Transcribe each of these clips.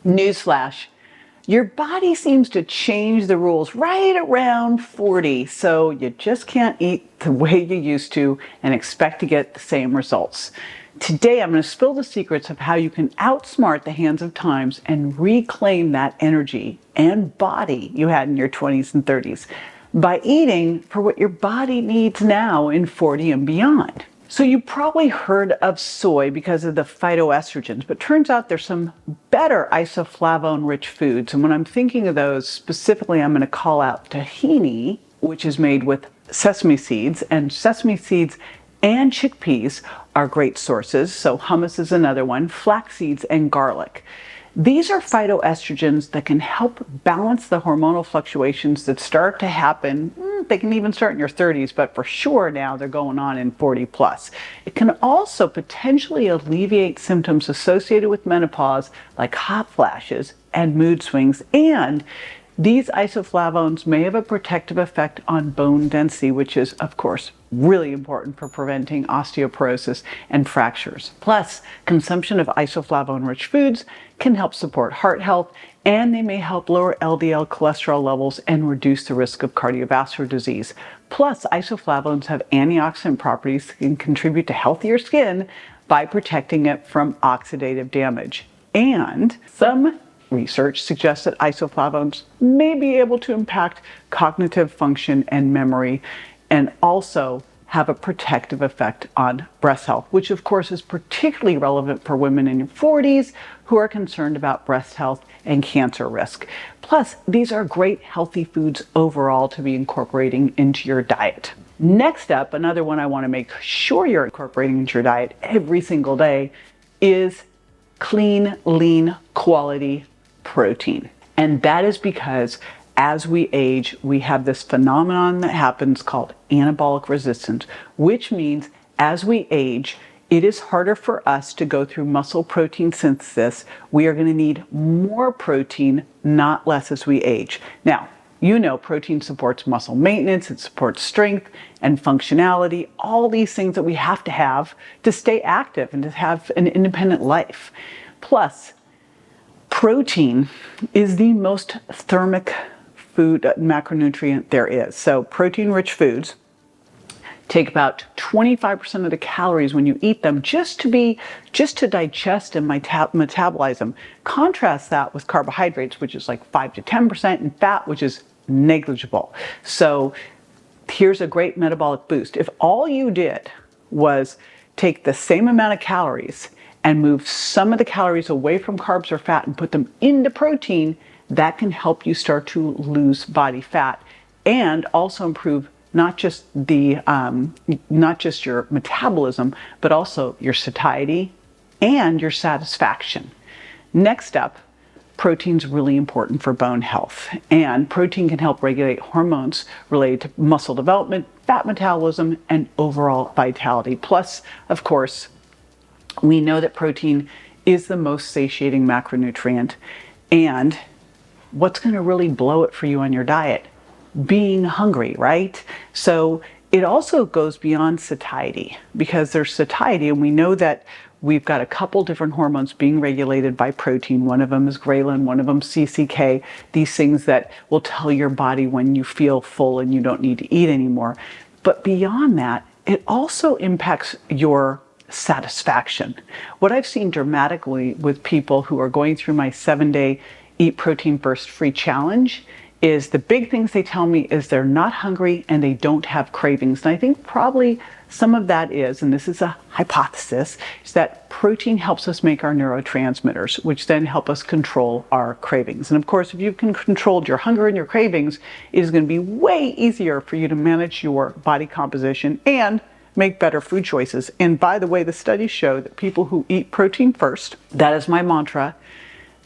Newsflash, your body seems to change the rules right around 40, so you just can't eat the way you used to and expect to get the same results. Today, I'm going to spill the secrets of how you can outsmart the hands of times and reclaim that energy and body you had in your 20s and 30s by eating for what your body needs now in 40 and beyond. So you probably heard of soy because of the phytoestrogens, but turns out there's some better isoflavone-rich foods. And when I'm thinking of those, specifically, I'm going to call out tahini, which is made with sesame seeds, and chickpeas are great sources. So hummus is another one, flax seeds and garlic. These are phytoestrogens that can help balance the hormonal fluctuations that start to happen. They can even start in your 30s, but for sure now they're going on in 40 plus. It can also potentially alleviate symptoms associated with menopause, like hot flashes and mood swings. And these isoflavones may have a protective effect on bone density, which is, of course, really important for preventing osteoporosis and fractures. Plus, consumption of isoflavone-rich foods can help support heart health, and they may help lower LDL cholesterol levels and reduce the risk of cardiovascular disease. Plus, isoflavones have antioxidant properties that can contribute to healthier skin by protecting it from oxidative damage. And some research suggests that isoflavones may be able to impact cognitive function and memory, and also have a protective effect on breast health, which of course is particularly relevant for women in your 40s who are concerned about breast health and cancer risk. Plus, these are great healthy foods overall to be incorporating into your diet. Next up, another one I want to make sure you're incorporating into your diet every single day is clean, lean, quality protein. And that is because as we age, we have this phenomenon that happens called anabolic resistance, which means as we age, it is harder for us to go through muscle protein synthesis. We are going to need more protein, not less, as we age. Now, you know protein supports muscle maintenance, it supports strength and functionality, all these things that we have to stay active and to have an independent life. Plus, protein is the most thermic food macronutrient there is. So protein-rich foods take about 25% of the calories when you eat them just to digest and metabolize them. Contrast that with carbohydrates, which is like 5 to 10%, and fat, which is negligible. So here's a great metabolic boost. If all you did was take the same amount of calories and move some of the calories away from carbs or fat and put them into protein, that can help you start to lose body fat and also improve not just your metabolism, but also your satiety and your satisfaction. Next up, protein's really important for bone health, and protein can help regulate hormones related to muscle development, fat metabolism, and overall vitality. Plus, of course, we know that protein is the most satiating macronutrient, and what's going to really blow it for you on your diet? Being hungry, right? So it also goes beyond satiety, because there's satiety, and we know that we've got a couple different hormones being regulated by protein. One of them is ghrelin, one of them CCK, these things that will tell your body when you feel full and you don't need to eat anymore. But beyond that, it also impacts your satisfaction. What I've seen dramatically with people who are going through my 7-day Eat Protein First free challenge is the big things they tell me is they're not hungry and they don't have cravings. And I think probably some of that is, and this is a hypothesis, is that protein helps us make our neurotransmitters, which then help us control our cravings. And of course, if you can control your hunger and your cravings, it is going to be way easier for you to manage your body composition and make better food choices. And by the way, the studies show that people who eat protein first, that is my mantra,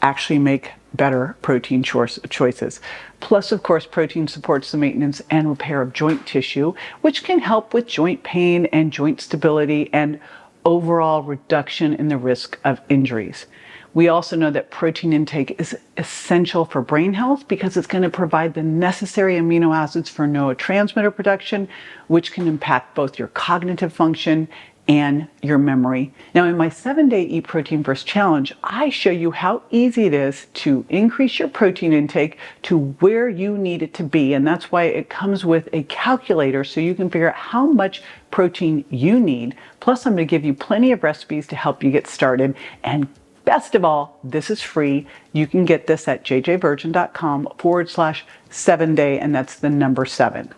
actually make better protein choices. Plus, of course, protein supports the maintenance and repair of joint tissue, which can help with joint pain and joint stability and overall reduction in the risk of injuries. We also know that protein intake is essential for brain health because it's going to provide the necessary amino acids for neurotransmitter production, which can impact both your cognitive function and your memory. Now in my 7-day Eat Protein First challenge, I show you how easy it is to increase your protein intake to where you need it to be. And that's why it comes with a calculator so you can figure out how much protein you need. Plus I'm going to give you plenty of recipes to help you get started. And best of all, this is free. You can get this at jjvirgin.com/7day, and that's the number 7.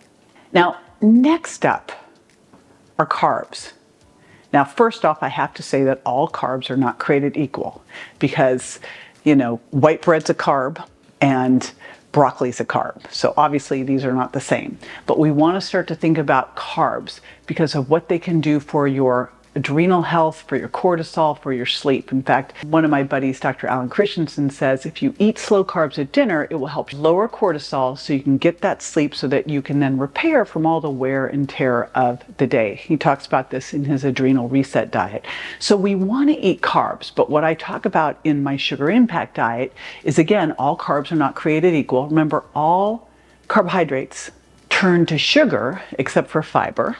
Now, next up are carbs. Now, first off, I have to say that all carbs are not created equal because, white bread's a carb and broccoli's a carb. So obviously these are not the same. But we want to start to think about carbs because of what they can do for your adrenal health, for your cortisol, for your sleep. In fact, one of my buddies, Dr. Alan Christensen, says if you eat slow carbs at dinner, it will help lower cortisol so you can get that sleep so that you can then repair from all the wear and tear of the day. He talks about this in his adrenal reset diet. So we want to eat carbs, but what I talk about in my sugar impact diet is, again, all carbs are not created equal. Remember, all carbohydrates turn to sugar except for fiber.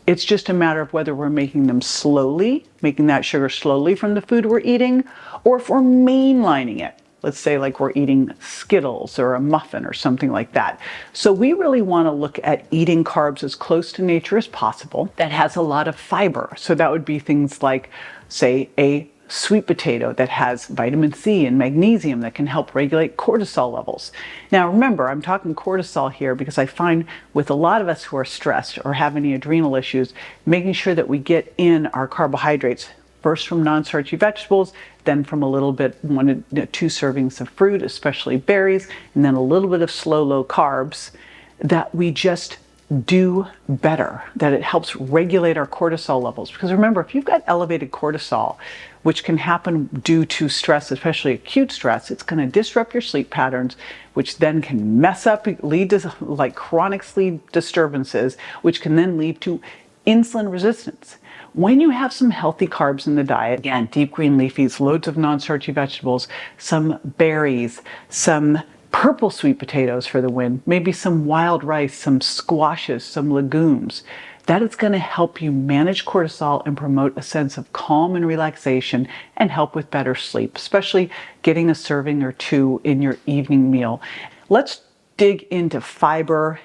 It's just a matter of whether we're making them slowly, making that sugar slowly from the food we're eating, or if we're mainlining it. Let's say like we're eating Skittles or a muffin or something like that. So we really want to look at eating carbs as close to nature as possible that has a lot of fiber. So that would be things like, say, a sweet potato that has vitamin C and magnesium that can help regulate cortisol levels. Now remember, I'm talking cortisol here because I find with a lot of us who are stressed or have any adrenal issues, making sure that we get in our carbohydrates first from non-starchy vegetables, then from a little bit, 1 to 2 servings of fruit, especially berries, and then a little bit of slow, low carbs, that we just do better, that it helps regulate our cortisol levels. Because remember, if you've got elevated cortisol, which can happen due to stress, especially acute stress, it's going to disrupt your sleep patterns, which then can mess up, lead to like chronic sleep disturbances, which can then lead to insulin resistance. When you have some healthy carbs in the diet, again, deep green leafies, loads of non-starchy vegetables, some berries, some purple sweet potatoes for the win, maybe some wild rice, some squashes, some legumes. That is going to help you manage cortisol and promote a sense of calm and relaxation and help with better sleep, especially getting a serving or 2 in your evening meal. Let's dig into fiber.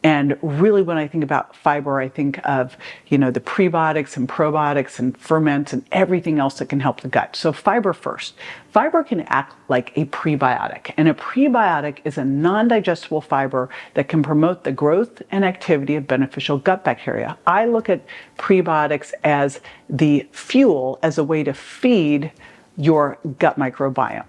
And really when I think about fiber, I think of, the prebiotics and probiotics and ferments and everything else that can help the gut. So fiber first. Fiber can act like a prebiotic, and a prebiotic is a non-digestible fiber that can promote the growth and activity of beneficial gut bacteria. I look at prebiotics as the fuel, as a way to feed your gut microbiome.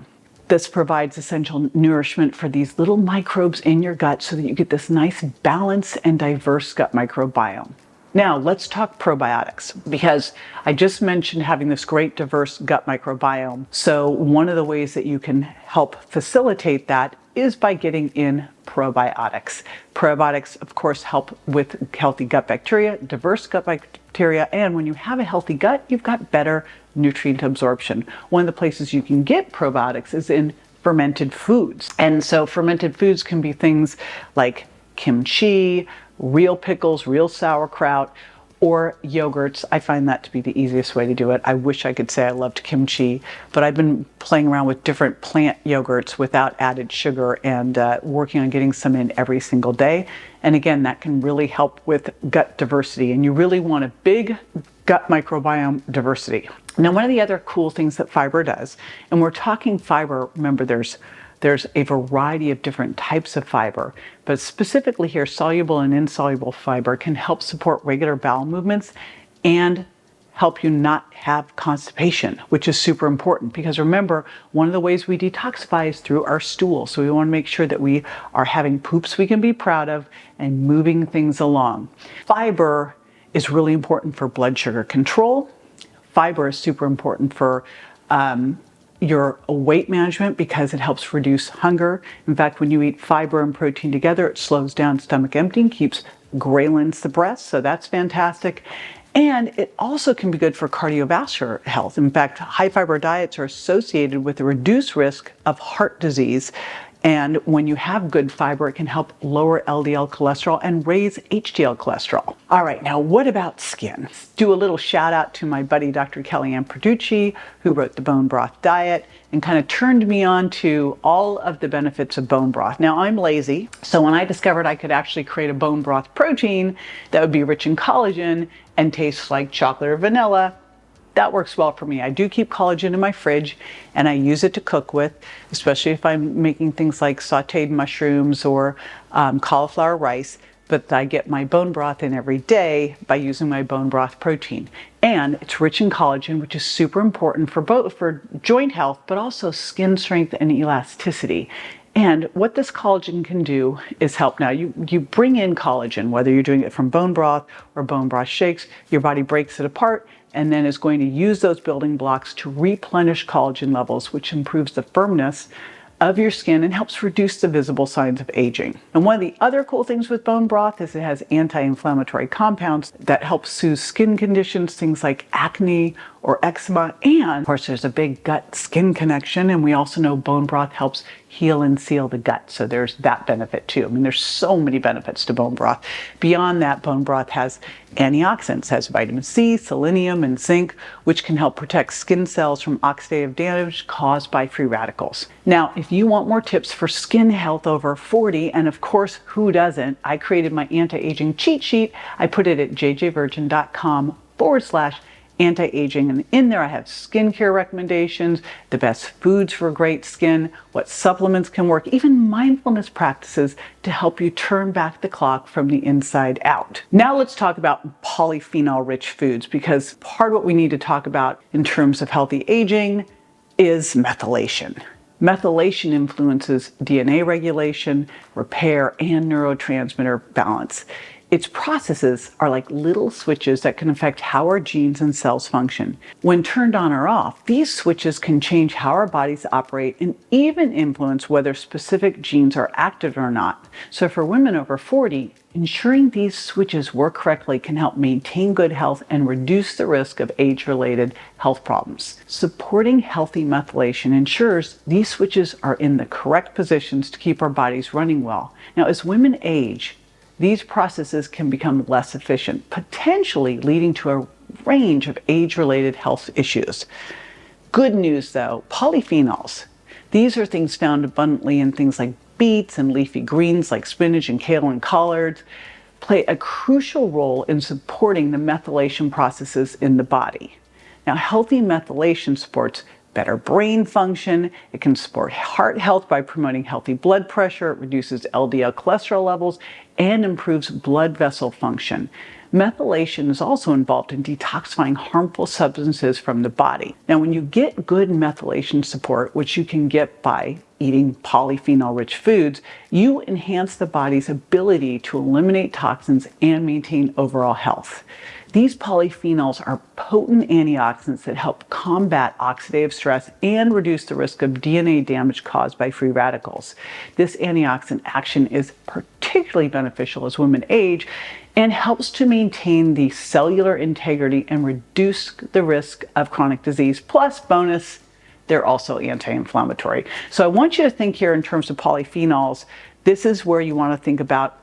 This provides essential nourishment for these little microbes in your gut so that you get this nice balanced and diverse gut microbiome. Now let's talk probiotics, because I just mentioned having this great diverse gut microbiome. So one of the ways that you can help facilitate that is by getting in probiotics. Probiotics, of course, help with healthy gut bacteria, diverse gut bacteria, and when you have a healthy gut, you've got better nutrient absorption. One of the places you can get probiotics is in fermented foods. And so fermented foods can be things like kimchi, real pickles, real sauerkraut, or yogurts. I find that to be the easiest way to do it. I wish I could say I loved kimchi, but I've been playing around with different plant yogurts without added sugar and working on getting some in every single day. And again, that can really help with gut diversity. And you really want a big gut microbiome diversity. Now, one of the other cool things that fiber does, and we're talking fiber, remember there's a variety of different types of fiber, but specifically here, soluble and insoluble fiber can help support regular bowel movements and help you not have constipation, which is super important because remember, one of the ways we detoxify is through our stool. So we want to make sure that we are having poops we can be proud of and moving things along. Fiber is really important for blood sugar control. Fiber is super important for your weight management because it helps reduce hunger. In fact, when you eat fiber and protein together, it slows down stomach emptying, keeps ghrelin suppressed, so that's fantastic. And it also can be good for cardiovascular health. In fact, high fiber diets are associated with a reduced risk of heart disease And when you have good fiber, it can help lower LDL cholesterol and raise HDL cholesterol. All right, now what about skin? Do a little shout out to my buddy, Dr. Kellyanne Produci, who wrote the Bone Broth Diet and kind of turned me on to all of the benefits of bone broth. Now, I'm lazy, so when I discovered I could actually create a bone broth protein that would be rich in collagen and taste like chocolate or vanilla, that works well for me. I do keep collagen in my fridge and I use it to cook with, especially if I'm making things like sauteed mushrooms or cauliflower rice. But I get my bone broth in every day by using my bone broth protein. And it's rich in collagen, which is super important for joint health, but also skin strength and elasticity. And what this collagen can do is help. Now, you bring in collagen, whether you're doing it from bone broth or bone broth shakes, your body breaks it apart and then is going to use those building blocks to replenish collagen levels, which improves the firmness of your skin and helps reduce the visible signs of aging. And one of the other cool things with bone broth is it has anti-inflammatory compounds that help soothe skin conditions, things like acne or eczema. And of course, there's a big gut-skin connection, and we also know bone broth helps heal and seal the gut. So there's that benefit too. I mean, there's so many benefits to bone broth. Beyond that, bone broth has antioxidants, has vitamin C, selenium, and zinc, which can help protect skin cells from oxidative damage caused by free radicals. Now, if you want more tips for skin health over 40, and of course, who doesn't, I created my anti-aging cheat sheet. I put it at jjvirgin.com/anti-aging, and in there I have skincare recommendations, the best foods for great skin, what supplements can work, even mindfulness practices to help you turn back the clock from the inside out. Now let's talk about polyphenol rich foods, because part of what we need to talk about in terms of healthy aging is methylation. Methylation influences DNA regulation, repair, and neurotransmitter balance. Its processes are like little switches that can affect how our genes and cells function. When turned on or off, these switches can change how our bodies operate and even influence whether specific genes are active or not. So for women over 40, ensuring these switches work correctly can help maintain good health and reduce the risk of age-related health problems. Supporting healthy methylation ensures these switches are in the correct positions to keep our bodies running well. Now, as women age, these processes can become less efficient, potentially leading to a range of age-related health issues. Good news though, polyphenols. These are things found abundantly in things like beets and leafy greens like spinach and kale and collards, play a crucial role in supporting the methylation processes in the body. Now, healthy methylation supports better brain function, it can support heart health by promoting healthy blood pressure, it reduces LDL cholesterol levels, and improves blood vessel function. Methylation is also involved in detoxifying harmful substances from the body. Now, when you get good methylation support, which you can get by eating polyphenol-rich foods, you enhance the body's ability to eliminate toxins and maintain overall health. These polyphenols are potent antioxidants that help combat oxidative stress and reduce the risk of DNA damage caused by free radicals. This antioxidant action is particularly beneficial as women age and helps to maintain the cellular integrity and reduce the risk of chronic disease. Plus, bonus, they're also anti-inflammatory. So I want you to think here in terms of polyphenols. This is where you want to think about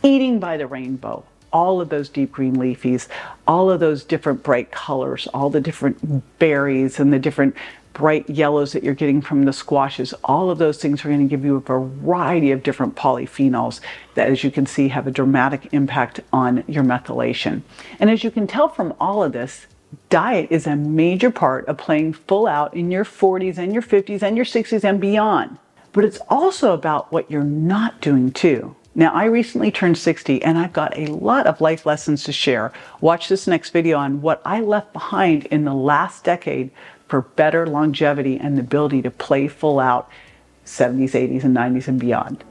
eating by the rainbow. All of those deep green leafies, all of those different bright colors, all the different berries and the different bright yellows that you're getting from the squashes, all of those things are going to give you a variety of different polyphenols that, as you can see, have a dramatic impact on your methylation. And as you can tell from all of this, diet is a major part of playing full out in your 40s and your 50s and your 60s and beyond. But it's also about what you're not doing too. Now, I recently turned 60 and I've got a lot of life lessons to share. Watch this next video on what I left behind in the last decade for better longevity and the ability to play full out 70s, 80s, and 90s and beyond.